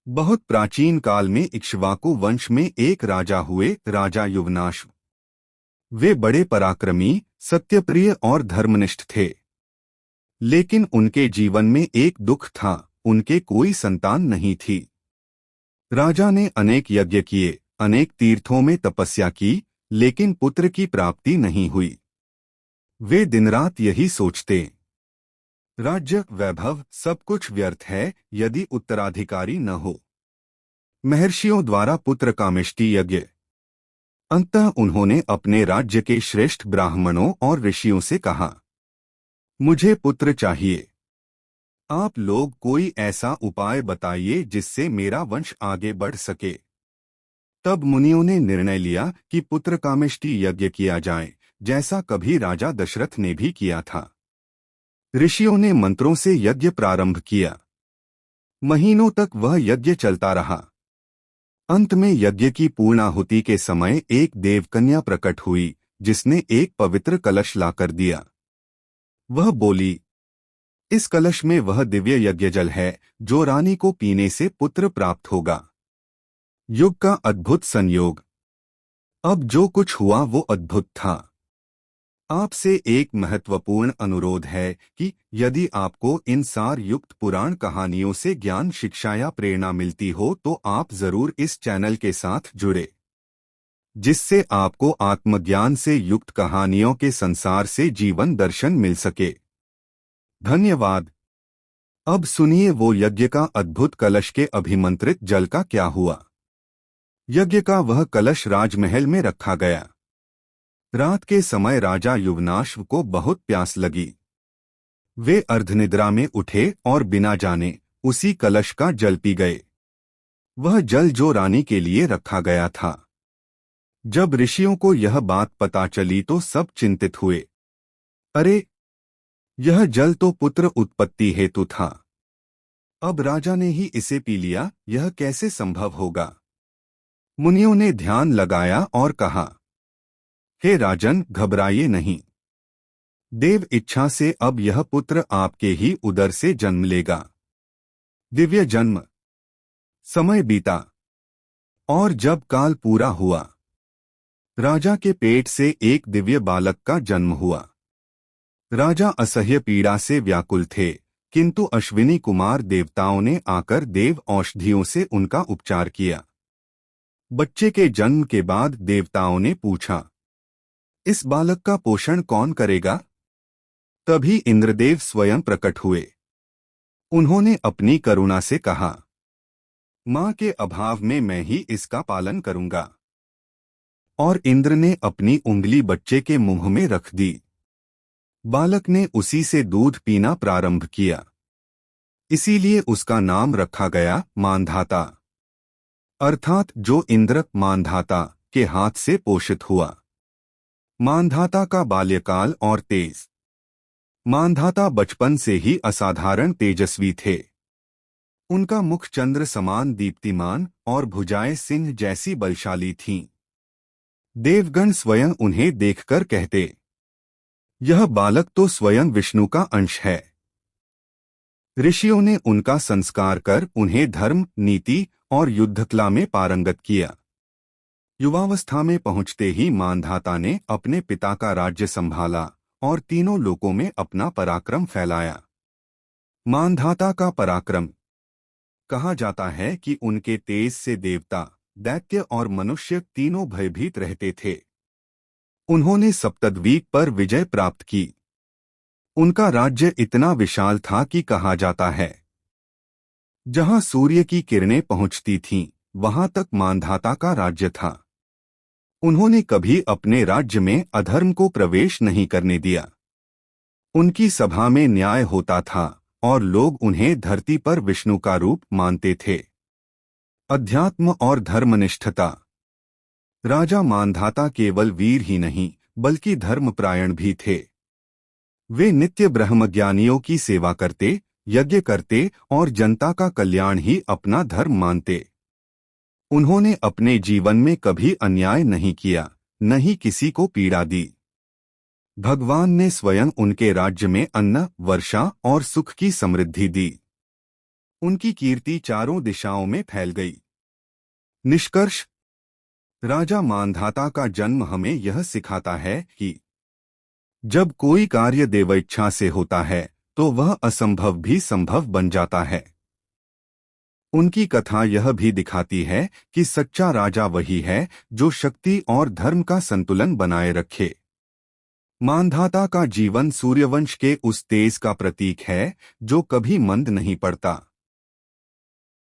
बहुत प्राचीन काल में इक्ष्वाकु वंश में एक राजा हुए, राजा युवनाश्व। वे बड़े पराक्रमी, सत्यप्रिय और धर्मनिष्ठ थे। लेकिन उनके जीवन में एक दुख था, उनके कोई संतान नहीं थी। राजा ने अनेक यज्ञ किए, अनेक तीर्थों में तपस्या की, लेकिन पुत्र की प्राप्ति नहीं हुई। वे दिनरात यही सोचते, राज्य वैभव सब कुछ व्यर्थ है यदि उत्तराधिकारी न हो। महर्षियों द्वारा पुत्र कामेष्टि यज्ञ। अंततः उन्होंने अपने राज्य के श्रेष्ठ ब्राह्मणों और ऋषियों से कहा, मुझे पुत्र चाहिए। आप लोग कोई ऐसा उपाय बताइए जिससे मेरा वंश आगे बढ़ सके। तब मुनियों ने निर्णय लिया कि पुत्र कामेष्टि यज्ञ किया जाए, जैसा कभी राजा दशरथ ने भी किया था। ऋषियों ने मंत्रों से यज्ञ प्रारंभ किया। महीनों तक वह यज्ञ चलता रहा। अंत में यज्ञ की पूर्णाहुति के समय एक देवकन्या प्रकट हुई, जिसने एक पवित्र कलश लाकर दिया। वह बोली, इस कलश में वह दिव्य यज्ञ जल है जो रानी को पीने से पुत्र प्राप्त होगा। युग का अद्भुत संयोग। अब जो कुछ हुआ वो अद्भुत था। आपसे एक महत्वपूर्ण अनुरोध है कि यदि आपको इन सार युक्त पुराण कहानियों से ज्ञान, शिक्षा या प्रेरणा मिलती हो तो आप जरूर इस चैनल के साथ जुड़े, जिससे आपको आत्मज्ञान से युक्त कहानियों के संसार से जीवन दर्शन मिल सके। धन्यवाद। अब सुनिए वो यज्ञ का अद्भुत कलश के अभिमंत्रित जल का क्या हुआ। यज्ञ का वह कलश राजमहल में रखा गया। रात के समय राजा युवनाश्व को बहुत प्यास लगी। वे अर्धनिद्रा में उठे और बिना जाने उसी कलश का जल पी गए, वह जल जो रानी के लिए रखा गया था। जब ऋषियों को यह बात पता चली तो सब चिंतित हुए। अरे, यह जल तो पुत्र उत्पत्ति हेतु था। अब राजा ने ही इसे पी लिया, यह कैसे संभव होगा। मुनियों ने ध्यान लगाया और कहा, हे राजन, घबराइए नहीं। देव इच्छा से अब यह पुत्र आपके ही उदर से जन्म लेगा। दिव्य जन्म। समय बीता और जब काल पूरा हुआ, राजा के पेट से एक दिव्य बालक का जन्म हुआ। राजा असह्य पीड़ा से व्याकुल थे, किंतु अश्विनी कुमार देवताओं ने आकर देव औषधियों से उनका उपचार किया। बच्चे के जन्म के बाद देवताओं ने पूछा, इस बालक का पोषण कौन करेगा। तभी इंद्रदेव स्वयं प्रकट हुए। उन्होंने अपनी करुणा से कहा, मां के अभाव में मैं ही इसका पालन करूंगा। और इंद्र ने अपनी उंगली बच्चे के मुंह में रख दी। बालक ने उसी से दूध पीना प्रारंभ किया। इसीलिए उसका नाम रखा गया मानधाता, अर्थात जो इंद्र मानधाता के हाथ से पोषित हुआ। मानधाता का बाल्यकाल और तेज। मानधाता बचपन से ही असाधारण तेजस्वी थे। उनका मुख चंद्र समान दीप्तिमान और भुजाएं सिंह जैसी बलशाली थीं। देवगण स्वयं उन्हें देखकर कहते, यह बालक तो स्वयं विष्णु का अंश है। ऋषियों ने उनका संस्कार कर उन्हें धर्म, नीति और युद्धकला में पारंगत किया। युवावस्था में पहुंचते ही मानधाता ने अपने पिता का राज्य संभाला और तीनों लोकों में अपना पराक्रम फैलाया। मानधाता का पराक्रम। कहा जाता है कि उनके तेज से देवता, दैत्य और मनुष्य तीनों भयभीत रहते थे। उन्होंने सप्तद्वीप पर विजय प्राप्त की। उनका राज्य इतना विशाल था कि कहा जाता है, जहां सूर्य की किरणें पहुंचती थीं, वहां तक मानधाता का राज्य था। उन्होंने कभी अपने राज्य में अधर्म को प्रवेश नहीं करने दिया। उनकी सभा में न्याय होता था और लोग उन्हें धरती पर विष्णु का रूप मानते थे। अध्यात्म और धर्मनिष्ठता। राजा मानधाता केवल वीर ही नहीं बल्कि धर्मपरायण भी थे। वे नित्य ब्रह्मज्ञानियों की सेवा करते, यज्ञ करते और जनता का कल्याण ही अपना धर्म मानते। उन्होंने अपने जीवन में कभी अन्याय नहीं किया, न ही किसी को पीड़ा दी। भगवान ने स्वयं उनके राज्य में अन्न, वर्षा और सुख की समृद्धि दी। उनकी कीर्ति चारों दिशाओं में फैल गई। निष्कर्ष, राजा मांधाता का जन्म हमें यह सिखाता है कि जब कोई कार्य देवइच्छा से होता है तो वह असंभव भी संभव बन जाता है। उनकी कथा यह भी दिखाती है कि सच्चा राजा वही है जो शक्ति और धर्म का संतुलन बनाए रखे। मांधाता का जीवन सूर्यवंश के उस तेज का प्रतीक है जो कभी मंद नहीं पड़ता।